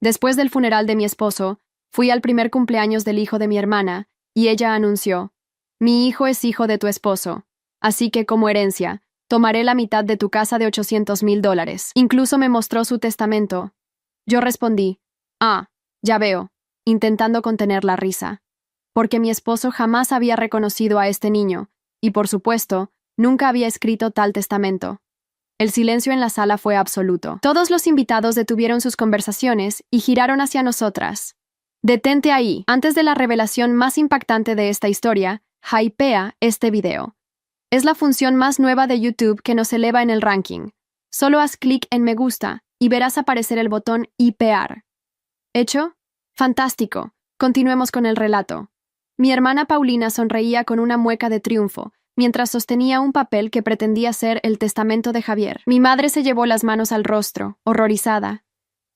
Después del funeral de mi esposo, fui al primer cumpleaños del hijo de mi hermana, y ella anunció: «Mi hijo es hijo de tu esposo, así que como herencia, tomaré la mitad de tu casa de $800,000. Incluso me mostró su testamento». Yo respondí: «Ah, ya veo», intentando contener la risa, porque mi esposo jamás había reconocido a este niño, y por supuesto, nunca había escrito tal testamento. El silencio en la sala fue absoluto. Todos los invitados detuvieron sus conversaciones y giraron hacia nosotras. Detente ahí. Antes de la revelación más impactante de esta historia, hypea este video. Es la función más nueva de YouTube que nos eleva en el ranking. Solo haz clic en me gusta y verás aparecer el botón hipear. ¿Hecho? Fantástico. Continuemos con el relato. Mi hermana Paulina sonreía con una mueca de triunfo, mientras sostenía un papel que pretendía ser el testamento de Javier. Mi madre se llevó las manos al rostro, horrorizada.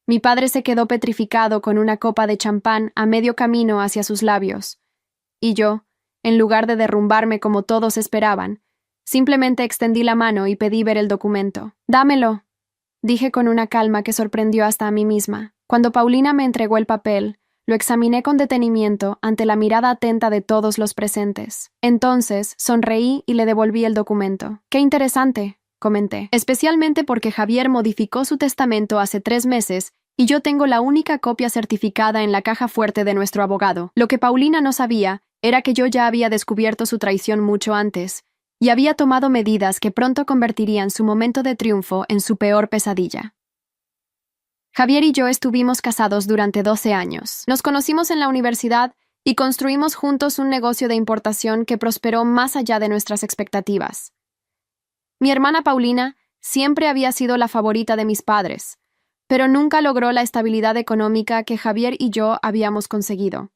Mi padre se quedó petrificado con una copa de champán a medio camino hacia sus labios. Y yo, en lugar de derrumbarme como todos esperaban, simplemente extendí la mano y pedí ver el documento. «Dámelo», dije con una calma que sorprendió hasta a mí misma. Cuando Paulina me entregó el papel, lo examiné con detenimiento ante la mirada atenta de todos los presentes. Entonces, sonreí y le devolví el documento. «Qué interesante», comenté, «especialmente porque Javier modificó su testamento hace 3 meses y yo tengo la única copia certificada en la caja fuerte de nuestro abogado. Lo que Paulina no sabía era que yo ya había descubierto su traición mucho antes y había tomado medidas que pronto convertirían su momento de triunfo en su peor pesadilla». Javier y yo estuvimos casados durante 12 años. Nos conocimos en la universidad y construimos juntos un negocio de importación que prosperó más allá de nuestras expectativas. Mi hermana Paulina siempre había sido la favorita de mis padres, pero nunca logró la estabilidad económica que Javier y yo habíamos conseguido.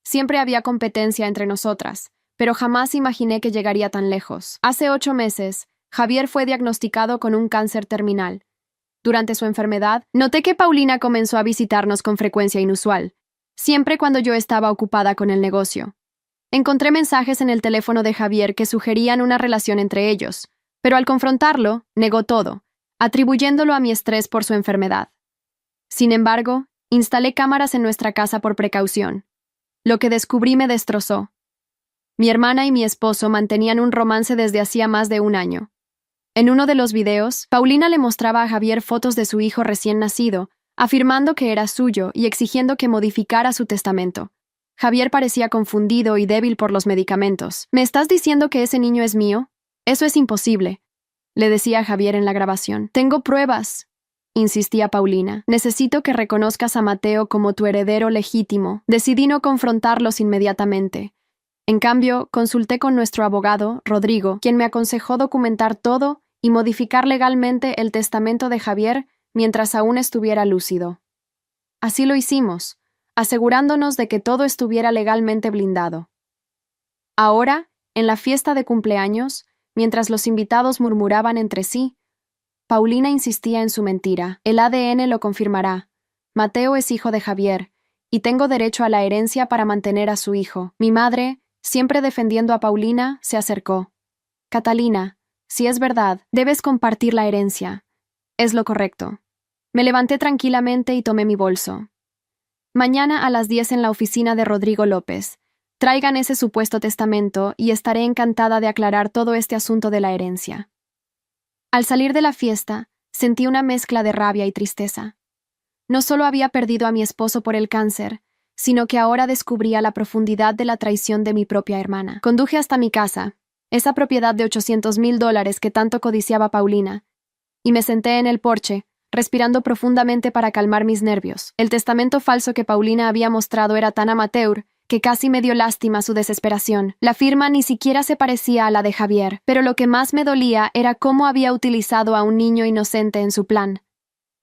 Siempre había competencia entre nosotras, pero jamás imaginé que llegaría tan lejos. Hace 8 meses, Javier fue diagnosticado con un cáncer terminal. Durante su enfermedad, noté que Paulina comenzó a visitarnos con frecuencia inusual, siempre cuando yo estaba ocupada con el negocio. Encontré mensajes en el teléfono de Javier que sugerían una relación entre ellos, pero al confrontarlo, negó todo, atribuyéndolo a mi estrés por su enfermedad. Sin embargo, instalé cámaras en nuestra casa por precaución. Lo que descubrí me destrozó. Mi hermana y mi esposo mantenían un romance desde hacía más de 1 año. En uno de los videos, Paulina le mostraba a Javier fotos de su hijo recién nacido, afirmando que era suyo y exigiendo que modificara su testamento. Javier parecía confundido y débil por los medicamentos. «¿Me estás diciendo que ese niño es mío? Eso es imposible», le decía a Javier en la grabación. «Tengo pruebas», insistía Paulina. «Necesito que reconozcas a Mateo como tu heredero legítimo». Decidí no confrontarlos inmediatamente. En cambio, consulté con nuestro abogado, Rodrigo, quien me aconsejó documentar todo y modificar legalmente el testamento de Javier mientras aún estuviera lúcido. Así lo hicimos, asegurándonos de que todo estuviera legalmente blindado. Ahora, en la fiesta de cumpleaños, mientras los invitados murmuraban entre sí, Paulina insistía en su mentira. «El ADN lo confirmará. Mateo es hijo de Javier, y tengo derecho a la herencia para mantener a su hijo». Mi madre, siempre defendiendo a Paulina, se acercó. «Catalina, si es verdad, debes compartir la herencia. Es lo correcto». Me levanté tranquilamente y tomé mi bolso. «Mañana a las 10 en la oficina de Rodrigo López. Traigan ese supuesto testamento y estaré encantada de aclarar todo este asunto de la herencia». Al salir de la fiesta, sentí una mezcla de rabia y tristeza. No solo había perdido a mi esposo por el cáncer, sino que ahora descubría la profundidad de la traición de mi propia hermana. Conduje hasta mi casa, esa propiedad de $800,000 que tanto codiciaba Paulina, y me senté en el porche, respirando profundamente para calmar mis nervios. El testamento falso que Paulina había mostrado era tan amateur que casi me dio lástima su desesperación. La firma ni siquiera se parecía a la de Javier, pero lo que más me dolía era cómo había utilizado a un niño inocente en su plan.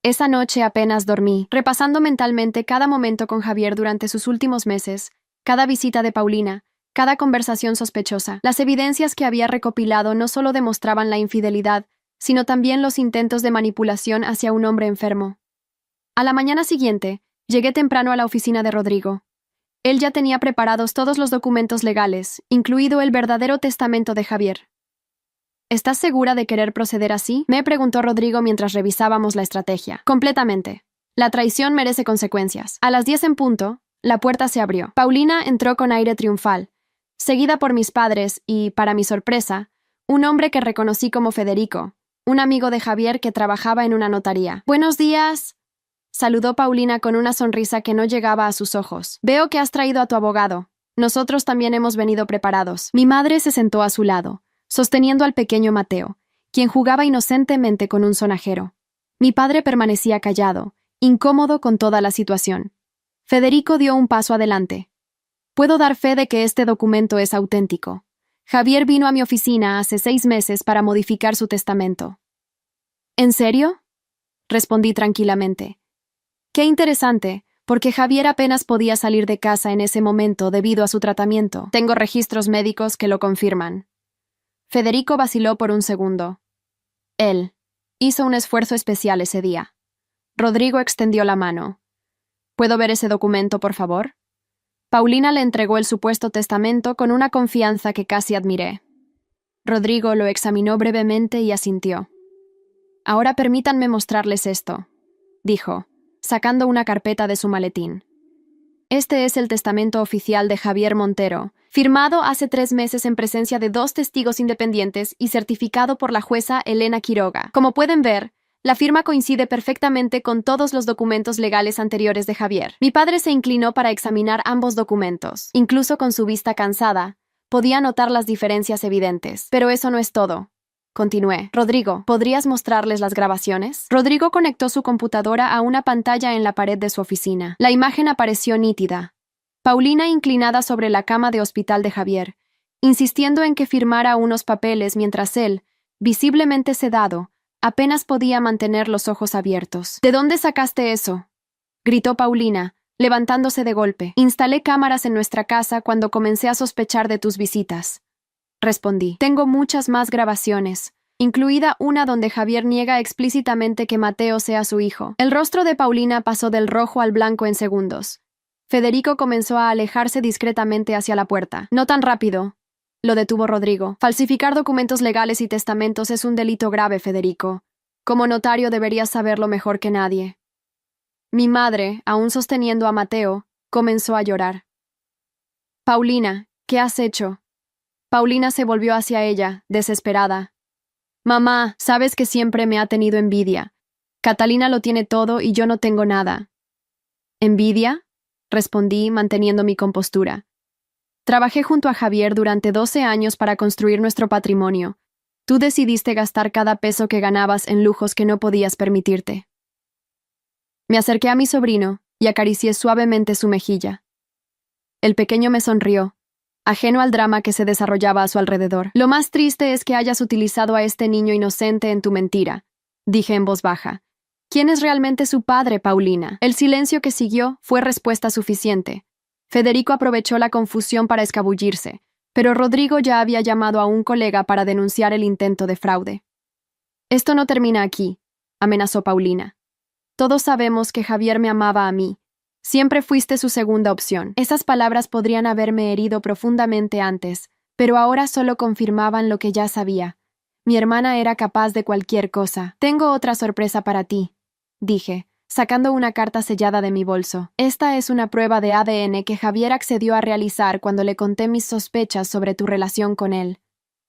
Esa noche apenas dormí, repasando mentalmente cada momento con Javier durante sus últimos meses, cada visita de Paulina, cada conversación sospechosa. Las evidencias que había recopilado no solo demostraban la infidelidad, sino también los intentos de manipulación hacia un hombre enfermo. A la mañana siguiente, llegué temprano a la oficina de Rodrigo. Él ya tenía preparados todos los documentos legales, incluido el verdadero testamento de Javier. «¿Estás segura de querer proceder así?», me preguntó Rodrigo mientras revisábamos la estrategia. «Completamente», La traición merece consecuencias. A las 10 en punto, la puerta se abrió. Paulina entró con aire triunfal, seguida por mis padres y, para mi sorpresa, un hombre que reconocí como Federico, un amigo de Javier que trabajaba en una notaría. «Buenos días», saludó Paulina con una sonrisa que no llegaba a sus ojos. «Veo que has traído a tu abogado. Nosotros también hemos venido preparados». Mi madre se sentó a su lado, sosteniendo al pequeño Mateo, quien jugaba inocentemente con un sonajero. Mi padre permanecía callado, incómodo con toda la situación. Federico dio un paso adelante. «Puedo dar fe de que este documento es auténtico. Javier vino a mi oficina hace 6 meses para modificar su testamento». «¿En serio?», respondí tranquilamente. «Qué interesante, porque Javier apenas podía salir de casa en ese momento debido a su tratamiento. Tengo registros médicos que lo confirman». Federico vaciló por un segundo. Él hizo un esfuerzo especial ese día. Rodrigo extendió la mano. «¿Puedo ver ese documento, por favor?». Paulina le entregó el supuesto testamento con una confianza que casi admiré. Rodrigo lo examinó brevemente y asintió. «Ahora permítanme mostrarles esto», dijo, sacando una carpeta de su maletín. «Este es el testamento oficial de Javier Montero, firmado hace 3 meses en presencia de 2 testigos independientes y certificado por la jueza Elena Quiroga. Como pueden ver, la firma coincide perfectamente con todos los documentos legales anteriores de Javier». Mi padre se inclinó para examinar ambos documentos. Incluso con su vista cansada, podía notar las diferencias evidentes. «Pero eso no es todo», continué. «Rodrigo, ¿podrías mostrarles las grabaciones?». Rodrigo conectó su computadora a una pantalla en la pared de su oficina. La imagen apareció nítida. Paulina inclinada sobre la cama de hospital de Javier, insistiendo en que firmara unos papeles mientras él, visiblemente sedado, apenas podía mantener los ojos abiertos. «¿De dónde sacaste eso?», gritó Paulina, levantándose de golpe. «Instalé cámaras en nuestra casa cuando comencé a sospechar de tus visitas», respondí. «Tengo muchas más grabaciones, incluida una donde Javier niega explícitamente que Mateo sea su hijo». El rostro de Paulina pasó del rojo al blanco en segundos. Federico comenzó a alejarse discretamente hacia la puerta. «No tan rápido», lo detuvo Rodrigo. «Falsificar documentos legales y testamentos es un delito grave, Federico. Como notario deberías saberlo mejor que nadie». Mi madre, aún sosteniendo a Mateo, comenzó a llorar. «Paulina, ¿qué has hecho?». Paulina se volvió hacia ella, desesperada. «Mamá, sabes que siempre me ha tenido envidia. Catalina lo tiene todo y yo no tengo nada». «¿Envidia?», respondí, manteniendo mi compostura. «Trabajé junto a Javier durante 12 años para construir nuestro patrimonio. Tú decidiste gastar cada peso que ganabas en lujos que no podías permitirte». Me acerqué a mi sobrino y acaricié suavemente su mejilla. El pequeño me sonrió, ajeno al drama que se desarrollaba a su alrededor. «Lo más triste es que hayas utilizado a este niño inocente en tu mentira», dije en voz baja. «¿Quién es realmente su padre, Paulina?». El silencio que siguió fue respuesta suficiente. Federico aprovechó la confusión para escabullirse, pero Rodrigo ya había llamado a un colega para denunciar el intento de fraude. «Esto no termina aquí», amenazó Paulina. «Todos sabemos que Javier me amaba a mí. Siempre fuiste su segunda opción». Esas palabras podrían haberme herido profundamente antes, pero ahora solo confirmaban lo que ya sabía. Mi hermana era capaz de cualquier cosa. «Tengo otra sorpresa para ti», dije, sacando una carta sellada de mi bolso. «Esta es una prueba de ADN que Javier accedió a realizar cuando le conté mis sospechas sobre tu relación con él.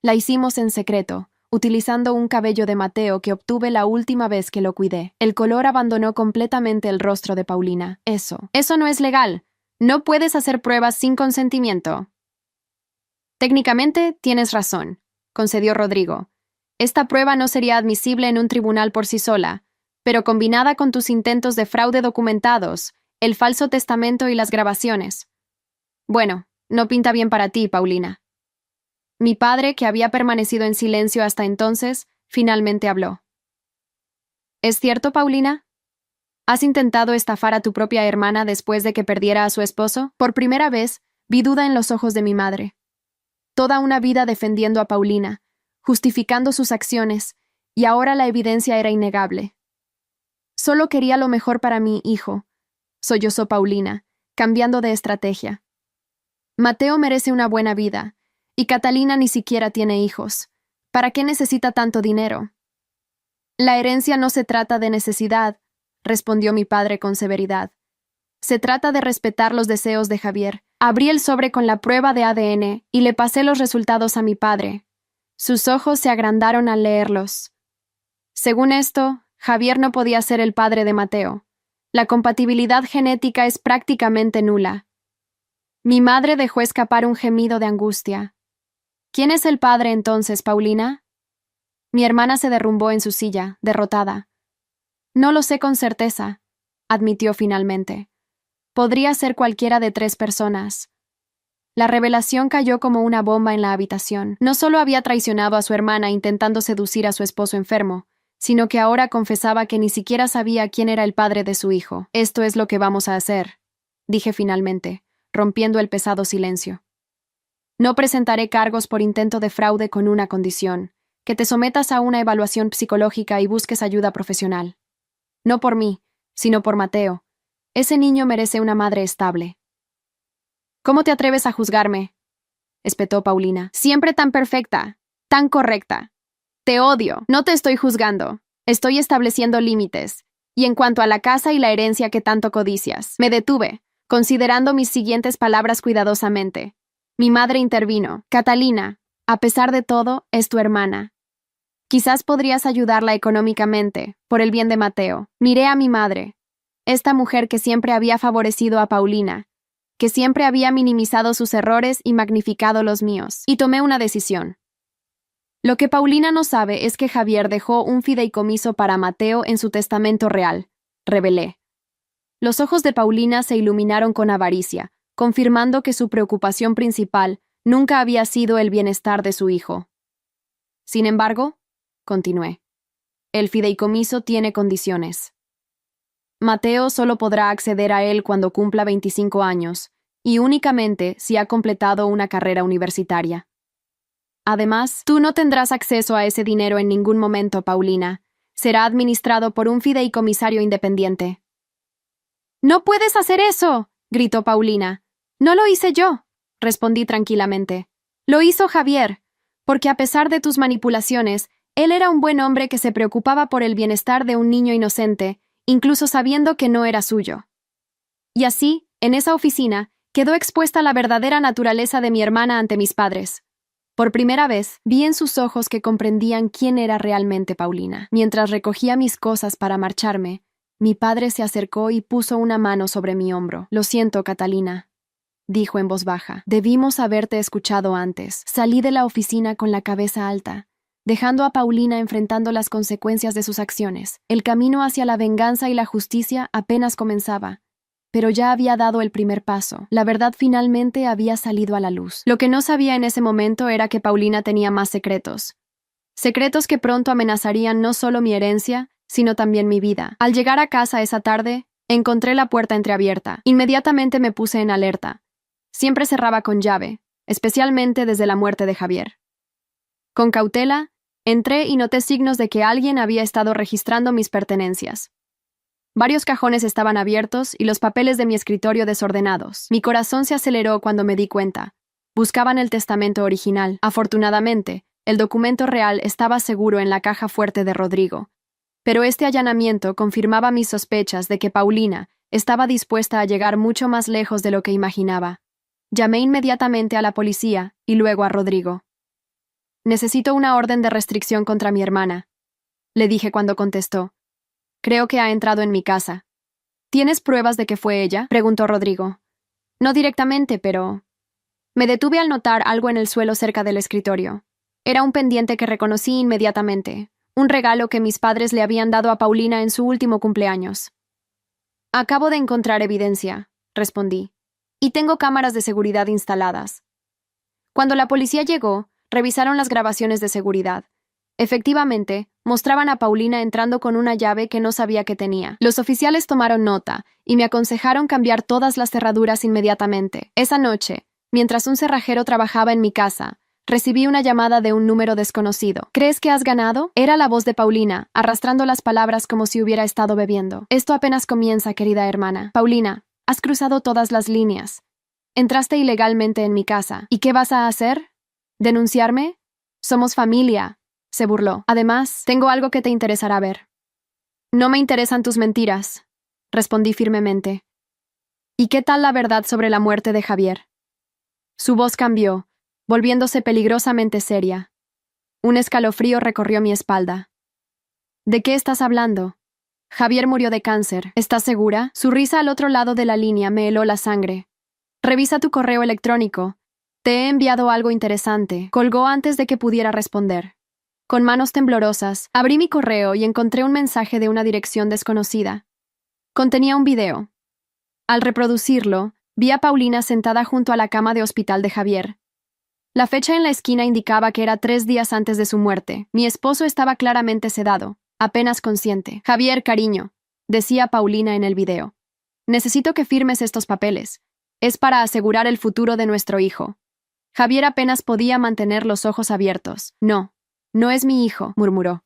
La hicimos en secreto, utilizando un cabello de Mateo que obtuve la última vez que lo cuidé». El color abandonó completamente el rostro de Paulina. Eso no es legal. No puedes hacer pruebas sin consentimiento». «Técnicamente tienes razón», concedió Rodrigo. «Esta prueba no sería admisible en un tribunal por sí sola, pero combinada con tus intentos de fraude documentados, el falso testamento y las grabaciones. Bueno, no pinta bien para ti, Paulina». Mi padre, que había permanecido en silencio hasta entonces, finalmente habló. «¿Es cierto, Paulina? ¿Has intentado estafar a tu propia hermana después de que perdiera a su esposo?». Por primera vez, vi duda en los ojos de mi madre. Toda una vida defendiendo a Paulina, justificando sus acciones, y ahora la evidencia era innegable. «Solo quería lo mejor para mi hijo», sollozó Paulina, cambiando de estrategia. «Mateo merece una buena vida, y Catalina ni siquiera tiene hijos. ¿Para qué necesita tanto dinero?». «La herencia no se trata de necesidad», respondió mi padre con severidad. Se trata de respetar los deseos de Javier. Abrí el sobre con la prueba de ADN y le pasé los resultados a mi padre. Sus ojos se agrandaron al leerlos. Según esto, Javier no podía ser el padre de Mateo. La compatibilidad genética es prácticamente nula. Mi madre dejó escapar un gemido de angustia. ¿Quién es el padre entonces, Paulina? Mi hermana se derrumbó en su silla, derrotada. No lo sé con certeza, admitió finalmente. Podría ser cualquiera de 3 personas. La revelación cayó como una bomba en la habitación. No solo había traicionado a su hermana intentando seducir a su esposo enfermo, sino que ahora confesaba que ni siquiera sabía quién era el padre de su hijo. Esto es lo que vamos a hacer, dije finalmente, rompiendo el pesado silencio. No presentaré cargos por intento de fraude con una condición, que te sometas a una evaluación psicológica y busques ayuda profesional. No por mí, sino por Mateo. Ese niño merece una madre estable. ¿Cómo te atreves a juzgarme?, espetó Paulina. Siempre tan perfecta, tan correcta. Te odio. No te estoy juzgando. Estoy estableciendo límites. Y en cuanto a la casa y la herencia que tanto codicias, me detuve, considerando mis siguientes palabras cuidadosamente. Mi madre intervino. Catalina, a pesar de todo, es tu hermana. Quizás podrías ayudarla económicamente, por el bien de Mateo. Miré a mi madre, esta mujer que siempre había favorecido a Paulina, que siempre había minimizado sus errores y magnificado los míos, y tomé una decisión. Lo que Paulina no sabe es que Javier dejó un fideicomiso para Mateo en su testamento real, revelé. Los ojos de Paulina se iluminaron con avaricia, confirmando que su preocupación principal nunca había sido el bienestar de su hijo. Sin embargo, continué, el fideicomiso tiene condiciones. Mateo solo podrá acceder a él cuando cumpla 25 años, y únicamente si ha completado una carrera universitaria. Además, tú no tendrás acceso a ese dinero en ningún momento, Paulina. Será administrado por un fideicomisario independiente. ¡No puedes hacer eso!, gritó Paulina. No lo hice yo, respondí tranquilamente. Lo hizo Javier, porque a pesar de tus manipulaciones, él era un buen hombre que se preocupaba por el bienestar de un niño inocente, incluso sabiendo que no era suyo. Y así, en esa oficina, quedó expuesta la verdadera naturaleza de mi hermana ante mis padres. Por primera vez, vi en sus ojos que comprendían quién era realmente Paulina. Mientras recogía mis cosas para marcharme, mi padre se acercó y puso una mano sobre mi hombro. Lo siento, Catalina, dijo en voz baja. Debimos haberte escuchado antes. Salí de la oficina con la cabeza alta, dejando a Paulina enfrentando las consecuencias de sus acciones. El camino hacia la venganza y la justicia apenas comenzaba, pero ya había dado el primer paso. La verdad finalmente había salido a la luz. Lo que no sabía en ese momento era que Paulina tenía más secretos. Secretos que pronto amenazarían no solo mi herencia, sino también mi vida. Al llegar a casa esa tarde, encontré la puerta entreabierta. Inmediatamente me puse en alerta. Siempre cerraba con llave, especialmente desde la muerte de Javier. Con cautela, entré y noté signos de que alguien había estado registrando mis pertenencias. Varios cajones estaban abiertos y los papeles de mi escritorio desordenados. Mi corazón se aceleró cuando me di cuenta. Buscaban el testamento original. Afortunadamente, el documento real estaba seguro en la caja fuerte de Rodrigo. Pero este allanamiento confirmaba mis sospechas de que Paulina estaba dispuesta a llegar mucho más lejos de lo que imaginaba. Llamé inmediatamente a la policía y luego a Rodrigo. Necesito una orden de restricción contra mi hermana, le dije cuando contestó. Creo que ha entrado en mi casa. ¿Tienes pruebas de que fue ella?, preguntó Rodrigo. No directamente, pero... Me detuve al notar algo en el suelo cerca del escritorio. Era un pendiente que reconocí inmediatamente, un regalo que mis padres le habían dado a Paulina en su último cumpleaños. Acabo de encontrar evidencia, respondí, y tengo cámaras de seguridad instaladas. Cuando la policía llegó, revisaron las grabaciones de seguridad. Efectivamente, mostraban a Paulina entrando con una llave que no sabía que tenía. Los oficiales tomaron nota y me aconsejaron cambiar todas las cerraduras inmediatamente. Esa noche, mientras un cerrajero trabajaba en mi casa, recibí una llamada de un número desconocido. ¿Crees que has ganado? Era la voz de Paulina, arrastrando las palabras como si hubiera estado bebiendo. Esto apenas comienza, querida hermana. Paulina, has cruzado todas las líneas. Entraste ilegalmente en mi casa. ¿Y qué vas a hacer? ¿Denunciarme? Somos familia, se burló. Además, tengo algo que te interesará ver. No me interesan tus mentiras, respondí firmemente. ¿Y qué tal la verdad sobre la muerte de Javier? Su voz cambió, volviéndose peligrosamente seria. Un escalofrío recorrió mi espalda. ¿De qué estás hablando? Javier murió de cáncer. ¿Estás segura? Su risa al otro lado de la línea me heló la sangre. Revisa tu correo electrónico. Te he enviado algo interesante. Colgó antes de que pudiera responder. Con manos temblorosas, abrí mi correo y encontré un mensaje de una dirección desconocida. Contenía un video. Al reproducirlo, vi a Paulina sentada junto a la cama de hospital de Javier. La fecha en la esquina indicaba que era 3 días antes de su muerte. Mi esposo estaba claramente sedado, apenas consciente. Javier, cariño, decía Paulina en el video. Necesito que firmes estos papeles. Es para asegurar el futuro de nuestro hijo. Javier apenas podía mantener los ojos abiertos. No, no es mi hijo, murmuró.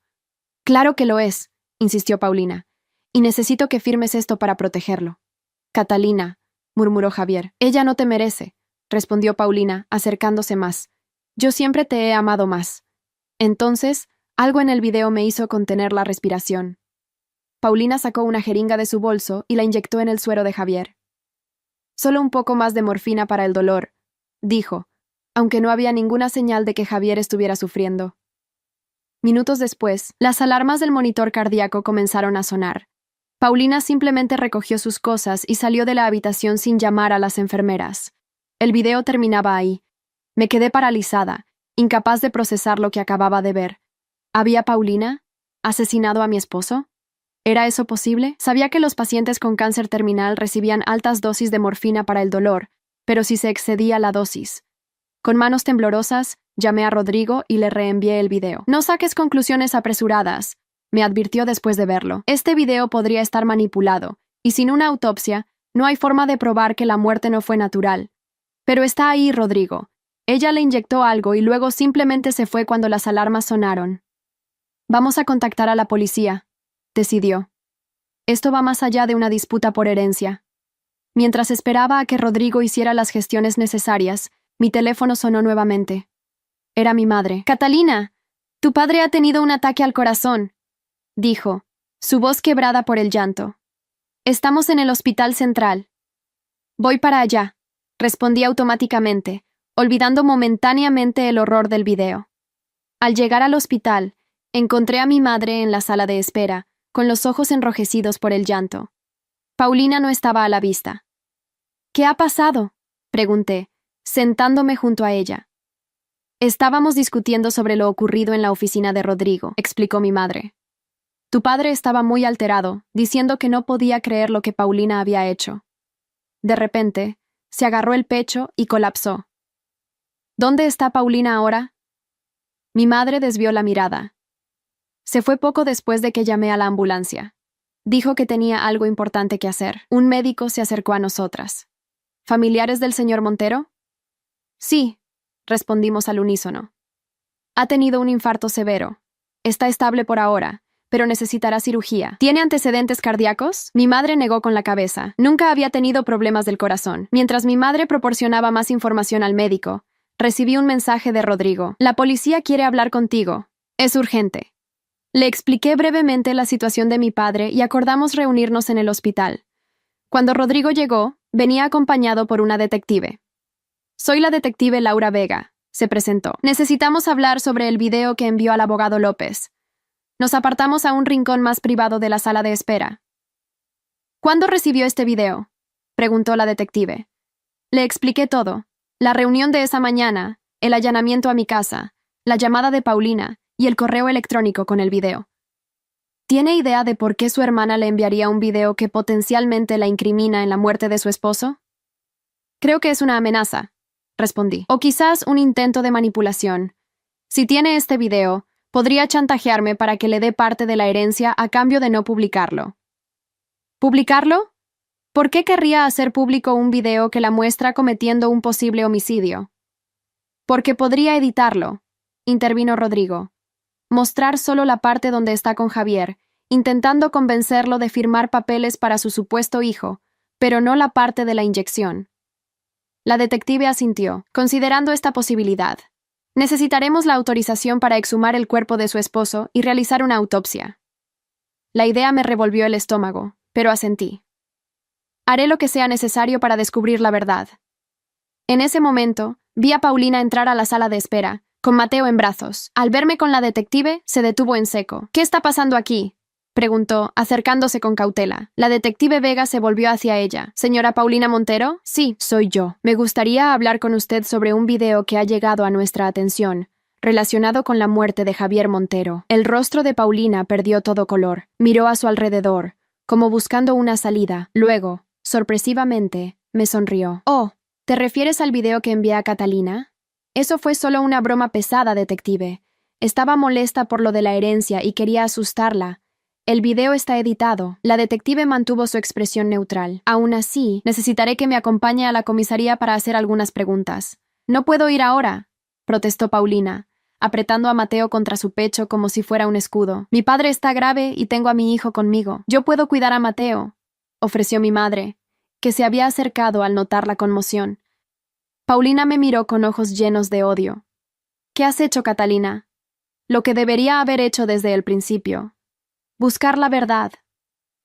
Claro que lo es, insistió Paulina. Y necesito que firmes esto para protegerlo. Catalina, murmuró Javier. Ella no te merece, respondió Paulina, acercándose más. Yo siempre te he amado más. Entonces, algo en el video me hizo contener la respiración. Paulina sacó una jeringa de su bolso y la inyectó en el suero de Javier. Solo un poco más de morfina para el dolor, dijo, aunque no había ninguna señal de que Javier estuviera sufriendo. Minutos después, las alarmas del monitor cardíaco comenzaron a sonar. Paulina simplemente recogió sus cosas y salió de la habitación sin llamar a las enfermeras. El video terminaba ahí. Me quedé paralizada, incapaz de procesar lo que acababa de ver. ¿Había Paulina asesinado a mi esposo? ¿Era eso posible? Sabía que los pacientes con cáncer terminal recibían altas dosis de morfina para el dolor, pero si se excedía la dosis. Con manos temblorosas, llamé a Rodrigo y le reenvié el video. No saques conclusiones apresuradas, me advirtió después de verlo. Este video podría estar manipulado, y sin una autopsia, no hay forma de probar que la muerte no fue natural. Pero está ahí, Rodrigo. Ella le inyectó algo y luego simplemente se fue cuando las alarmas sonaron. Vamos a contactar a la policía, decidió. Esto va más allá de una disputa por herencia. Mientras esperaba a que Rodrigo hiciera las gestiones necesarias, mi teléfono sonó nuevamente. Era mi madre. Catalina, tu padre ha tenido un ataque al corazón, dijo, su voz quebrada por el llanto. Estamos en el hospital central. Voy para allá, respondí automáticamente, olvidando momentáneamente el horror del video. Al llegar al hospital, encontré a mi madre en la sala de espera, con los ojos enrojecidos por el llanto. Paulina no estaba a la vista. ¿Qué ha pasado?, pregunté, sentándome junto a ella. Estábamos discutiendo sobre lo ocurrido en la oficina de Rodrigo, explicó mi madre. Tu padre estaba muy alterado, diciendo que no podía creer lo que Paulina había hecho. De repente, se agarró el pecho y colapsó. ¿Dónde está Paulina ahora? Mi madre desvió la mirada. Se fue poco después de que llamé a la ambulancia. Dijo que tenía algo importante que hacer. Un médico se acercó a nosotras. ¿Familiares del señor Montero? Sí, respondimos al unísono. Ha tenido un infarto severo. Está estable por ahora, pero necesitará cirugía. ¿Tiene antecedentes cardíacos? Mi madre negó con la cabeza. Nunca había tenido problemas del corazón. Mientras mi madre proporcionaba más información al médico, recibí un mensaje de Rodrigo. La policía quiere hablar contigo. Es urgente. Le expliqué brevemente la situación de mi padre y acordamos reunirnos en el hospital. Cuando Rodrigo llegó, venía acompañado por una detective. Soy la detective Laura Vega, se presentó. Necesitamos hablar sobre el video que envió al abogado López. Nos apartamos a un rincón más privado de la sala de espera. ¿Cuándo recibió este video?, preguntó la detective. Le expliqué todo. La reunión de esa mañana, el allanamiento a mi casa, la llamada de Paulina y el correo electrónico con el video. ¿Tiene idea de por qué su hermana le enviaría un video que potencialmente la incrimina en la muerte de su esposo? Creo que es una amenaza, respondí. O quizás un intento de manipulación. Si tiene este video, podría chantajearme para que le dé parte de la herencia a cambio de no publicarlo. ¿Publicarlo? ¿Por qué querría hacer público un video que la muestra cometiendo un posible homicidio? Porque podría editarlo, intervino Rodrigo. Mostrar solo la parte donde está con Javier, intentando convencerlo de firmar papeles para su supuesto hijo, pero no la parte de la inyección. La detective asintió, considerando esta posibilidad. Necesitaremos la autorización para exhumar el cuerpo de su esposo y realizar una autopsia. La idea me revolvió el estómago, pero asentí. Haré lo que sea necesario para descubrir la verdad. En ese momento, vi a Paulina entrar a la sala de espera, con Mateo en brazos. Al verme con la detective, se detuvo en seco. «¿Qué está pasando aquí?», preguntó, acercándose con cautela. La detective Vega se volvió hacia ella. «¿Señora Paulina Montero?» «Sí, soy yo. Me gustaría hablar con usted sobre un video que ha llegado a nuestra atención, relacionado con la muerte de Javier Montero». El rostro de Paulina perdió todo color. Miró a su alrededor, como buscando una salida. Luego, sorpresivamente, me sonrió. «Oh, ¿te refieres al video que envié a Catalina?» «Eso fue solo una broma pesada, detective. Estaba molesta por lo de la herencia y quería asustarla. El video está editado». La detective mantuvo su expresión neutral. «Aún así, necesitaré que me acompañe a la comisaría para hacer algunas preguntas». «No puedo ir ahora», protestó Paulina, apretando a Mateo contra su pecho como si fuera un escudo. «Mi padre está grave y tengo a mi hijo conmigo. Yo puedo cuidar a Mateo», ofreció mi madre, que se había acercado al notar la conmoción. Paulina me miró con ojos llenos de odio. «¿Qué has hecho, Catalina?» «Lo que debería haber hecho desde el principio. Buscar la verdad»,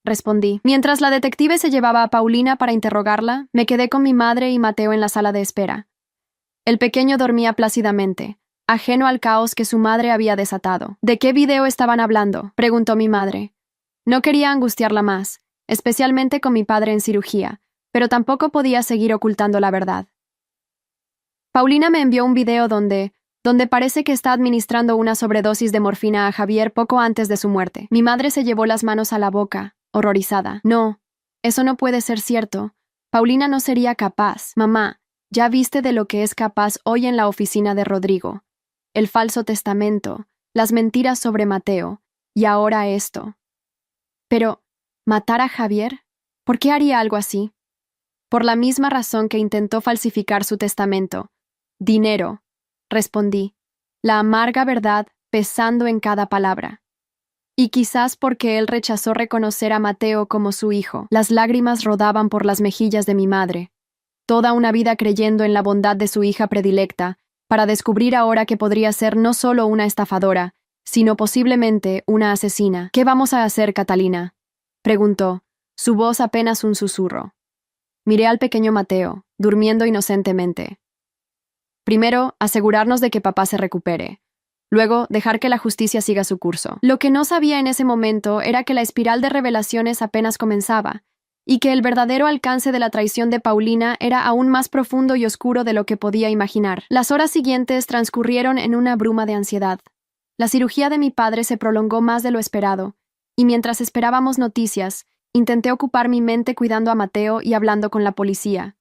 respondí. Mientras la detective se llevaba a Paulina para interrogarla, me quedé con mi madre y Mateo en la sala de espera. El pequeño dormía plácidamente, ajeno al caos que su madre había desatado. «¿De qué video estaban hablando?», preguntó mi madre. No quería angustiarla más, especialmente con mi padre en cirugía, pero tampoco podía seguir ocultando la verdad. Paulina me envió un video donde parece que está administrando una sobredosis de morfina a Javier poco antes de su muerte. Mi madre se llevó las manos a la boca, horrorizada. «No, eso no puede ser cierto. Paulina no sería capaz. Mamá, ya viste de lo que es capaz hoy en la oficina de Rodrigo. El falso testamento, las mentiras sobre Mateo, y ahora esto». «Pero, ¿matar a Javier? ¿Por qué haría algo así?» «Por la misma razón que intentó falsificar su testamento. Dinero», respondí, la amarga verdad pesando en cada palabra. «Y quizás porque él rechazó reconocer a Mateo como su hijo». Las lágrimas rodaban por las mejillas de mi madre. Toda una vida creyendo en la bondad de su hija predilecta, para descubrir ahora que podría ser no solo una estafadora, sino posiblemente una asesina. «¿Qué vamos a hacer, Catalina?», preguntó, su voz apenas un susurro. Miré al pequeño Mateo, durmiendo inocentemente. «Primero, asegurarnos de que papá se recupere. Luego, dejar que la justicia siga su curso». Lo que no sabía en ese momento era que la espiral de revelaciones apenas comenzaba, y que el verdadero alcance de la traición de Paulina era aún más profundo y oscuro de lo que podía imaginar. Las horas siguientes transcurrieron en una bruma de ansiedad. La cirugía de mi padre se prolongó más de lo esperado, y mientras esperábamos noticias, intenté ocupar mi mente cuidando a Mateo y hablando con la policía.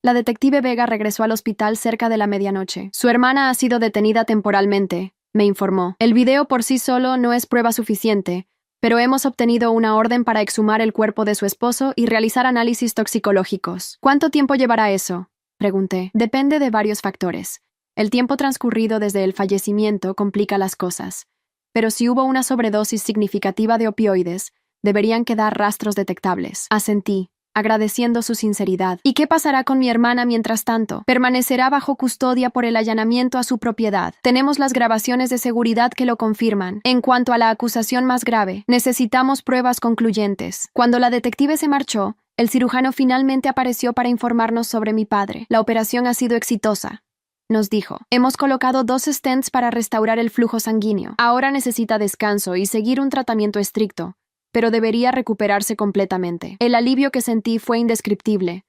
La detective Vega regresó al hospital cerca de la medianoche. «Su hermana ha sido detenida temporalmente», me informó. «El video por sí solo no es prueba suficiente, pero hemos obtenido una orden para exhumar el cuerpo de su esposo y realizar análisis toxicológicos». «¿Cuánto tiempo llevará eso?», pregunté. «Depende de varios factores. El tiempo transcurrido desde el fallecimiento complica las cosas, pero si hubo una sobredosis significativa de opioides, deberían quedar rastros detectables». Asentí, agradeciendo su sinceridad. «¿Y qué pasará con mi hermana mientras tanto?» «Permanecerá bajo custodia por el allanamiento a su propiedad. Tenemos las grabaciones de seguridad que lo confirman. En cuanto a la acusación más grave, necesitamos pruebas concluyentes». Cuando la detective se marchó, el cirujano finalmente apareció para informarnos sobre mi padre. «La operación ha sido exitosa», nos dijo. «Hemos colocado 2 stents para restaurar el flujo sanguíneo. Ahora necesita descanso y seguir un tratamiento estricto, pero debería recuperarse completamente». El alivio que sentí fue indescriptible.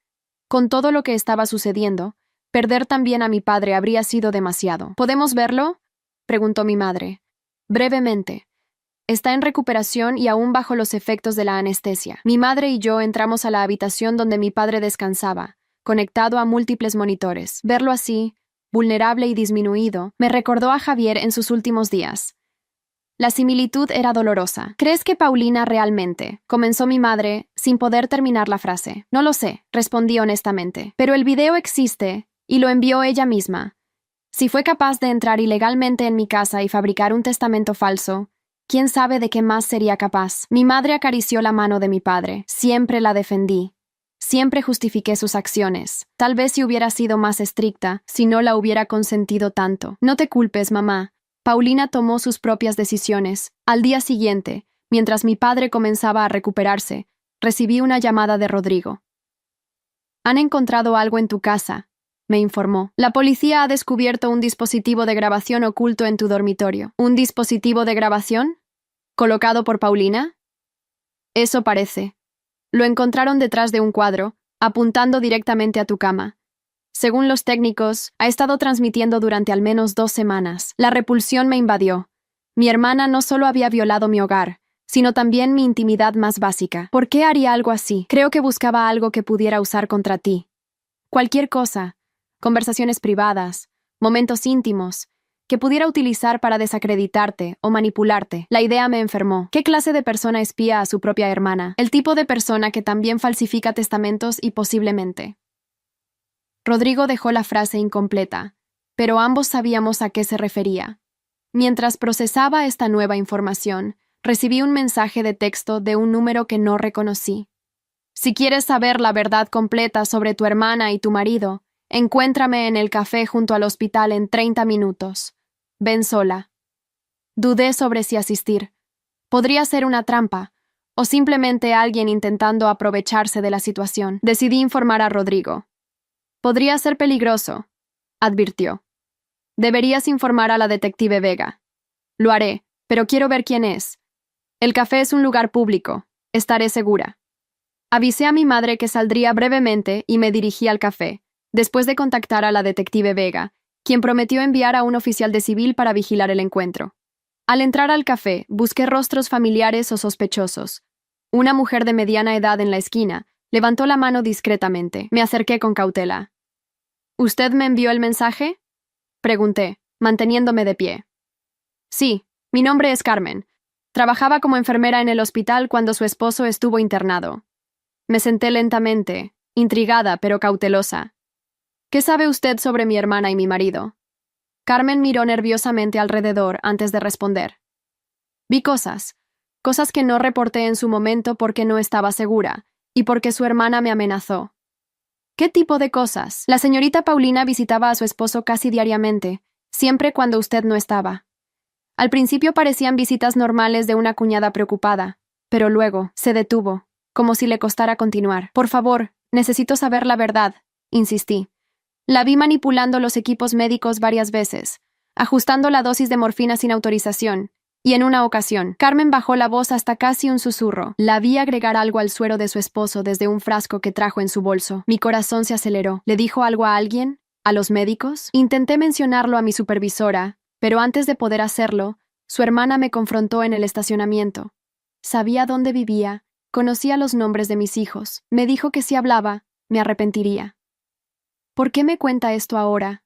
Con todo lo que estaba sucediendo, perder también a mi padre habría sido demasiado. «¿Podemos verlo?», preguntó mi madre. «Brevemente. Está en recuperación y aún bajo los efectos de la anestesia». Mi madre y yo entramos a la habitación donde mi padre descansaba, conectado a múltiples monitores. Verlo así, vulnerable y disminuido, me recordó a Javier en sus últimos días. La similitud era dolorosa. «¿Crees que Paulina realmente?», comenzó mi madre, sin poder terminar la frase. «No lo sé», respondí honestamente. «Pero el video existe, y lo envió ella misma. Si fue capaz de entrar ilegalmente en mi casa y fabricar un testamento falso, ¿quién sabe de qué más sería capaz?». Mi madre acarició la mano de mi padre. «Siempre la defendí. Siempre justifiqué sus acciones. Tal vez si hubiera sido más estricta, si no la hubiera consentido tanto. No te culpes, mamá. Paulina tomó sus propias decisiones. Al día siguiente, Mientras mi padre comenzaba a recuperarse, recibí una llamada de Rodrigo. «Han encontrado algo en tu casa», me informó. «La policía ha descubierto un dispositivo de grabación oculto en tu dormitorio». ¿Un dispositivo de grabación? ¿Colocado por Paulina? Eso parece. Lo encontraron detrás de un cuadro, apuntando directamente a tu cama. Según los técnicos, ha estado transmitiendo durante al menos 2 semanas. La repulsión me invadió. Mi hermana no solo había violado mi hogar, sino también mi intimidad más básica. ¿Por qué haría algo así? Creo que buscaba algo que pudiera usar contra ti. Cualquier cosa, conversaciones privadas, momentos íntimos, que pudiera utilizar para desacreditarte o manipularte. La idea me enfermó. ¿Qué clase de persona espía a su propia hermana? El tipo de persona que también falsifica testamentos y posiblemente. Rodrigo dejó la frase incompleta, pero ambos sabíamos a qué se refería. Mientras procesaba esta nueva información, recibí un mensaje de texto de un número que no reconocí. Si quieres saber la verdad completa sobre tu hermana y tu marido, encuéntrame en el café junto al hospital en 30 minutos. Ven sola. Dudé sobre si asistir. Podría ser una trampa, o simplemente alguien intentando aprovecharse de la situación. Decidí informar a Rodrigo. Podría ser peligroso, advirtió. Deberías informar a la detective Vega. Lo haré, pero quiero ver quién es. El café es un lugar público. Estaré segura. Avisé a mi madre que saldría brevemente y me dirigí al café, después de contactar a la detective Vega, quien prometió enviar a un oficial de civil para vigilar el encuentro. Al entrar al café, busqué rostros familiares o sospechosos. Una mujer de mediana edad en la esquina levantó la mano discretamente. Me acerqué con cautela. ¿Usted me envió el mensaje?, pregunté, manteniéndome de pie. Sí, mi nombre es Carmen. Trabajaba como enfermera en el hospital cuando su esposo estuvo internado. Me senté lentamente, intrigada pero cautelosa. ¿Qué sabe usted sobre mi hermana y mi marido? Carmen miró nerviosamente alrededor antes de responder. Vi cosas que no reporté en su momento porque no estaba segura, y porque su hermana me amenazó. ¿Qué tipo de cosas? La señorita Paulina visitaba a su esposo casi diariamente, siempre cuando usted no estaba. Al principio parecían visitas normales de una cuñada preocupada, pero luego se detuvo, como si le costara continuar. Por favor, necesito saber la verdad, insistí. La vi manipulando los equipos médicos varias veces, ajustando la dosis de morfina sin autorización, y en una ocasión, Carmen bajó la voz hasta casi un susurro. La vi agregar algo al suero de su esposo desde un frasco que trajo en su bolso. Mi corazón se aceleró. ¿Le dijo algo a alguien? ¿A los médicos? Intenté mencionarlo a mi supervisora, pero antes de poder hacerlo, su hermana me confrontó en el estacionamiento. Sabía dónde vivía, conocía los nombres de mis hijos. Me dijo que si hablaba, me arrepentiría. ¿Por qué me cuenta esto ahora?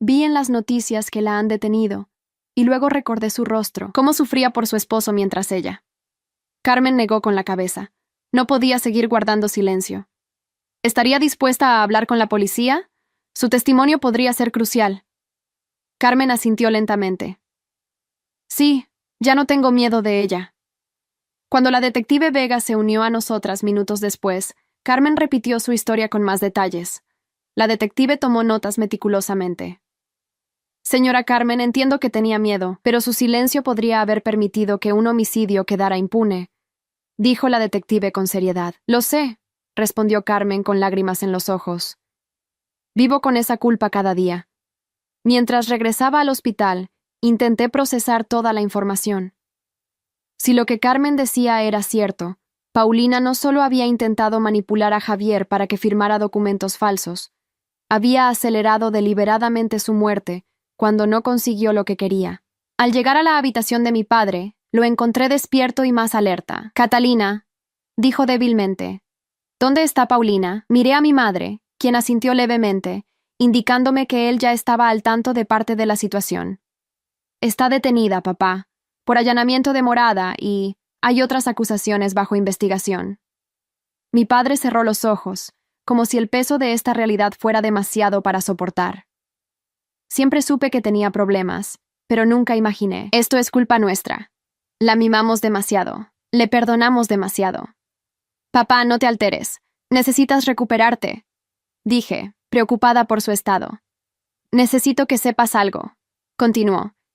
Vi en las noticias que la han detenido, y luego recordé su rostro, cómo sufría por su esposo mientras ella. Carmen negó con la cabeza. No podía seguir guardando silencio. ¿Estaría dispuesta a hablar con la policía? Su testimonio podría ser crucial. Carmen asintió lentamente. Sí, ya no tengo miedo de ella. Cuando la detective Vega se unió a nosotras minutos después, Carmen repitió su historia con más detalles. La detective tomó notas meticulosamente. Señora Carmen, entiendo que tenía miedo, pero su silencio podría haber permitido que un homicidio quedara impune, dijo la detective con seriedad. Lo sé, respondió Carmen con lágrimas en los ojos. Vivo con esa culpa cada día. Mientras regresaba al hospital, intenté procesar toda la información. Si lo que Carmen decía era cierto, Paulina no solo había intentado manipular a Javier para que firmara documentos falsos, había acelerado deliberadamente su muerte cuando no consiguió lo que quería. Al llegar a la habitación de mi padre, lo encontré despierto y más alerta. Catalina, dijo débilmente. ¿Dónde está Paulina? Miré a mi madre, quien asintió levemente, indicándome que él ya estaba al tanto de parte de la situación. Está detenida, papá, por allanamiento de morada y hay otras acusaciones bajo investigación. Mi padre cerró los ojos, como si el peso de esta realidad fuera demasiado para soportar. Siempre supe que tenía problemas, pero nunca imaginé. Esto es culpa nuestra. La mimamos demasiado. Le perdonamos demasiado. Papá, no te alteres. Necesitas recuperarte, dije, preocupada por su estado. Necesito que sepas algo, continuó.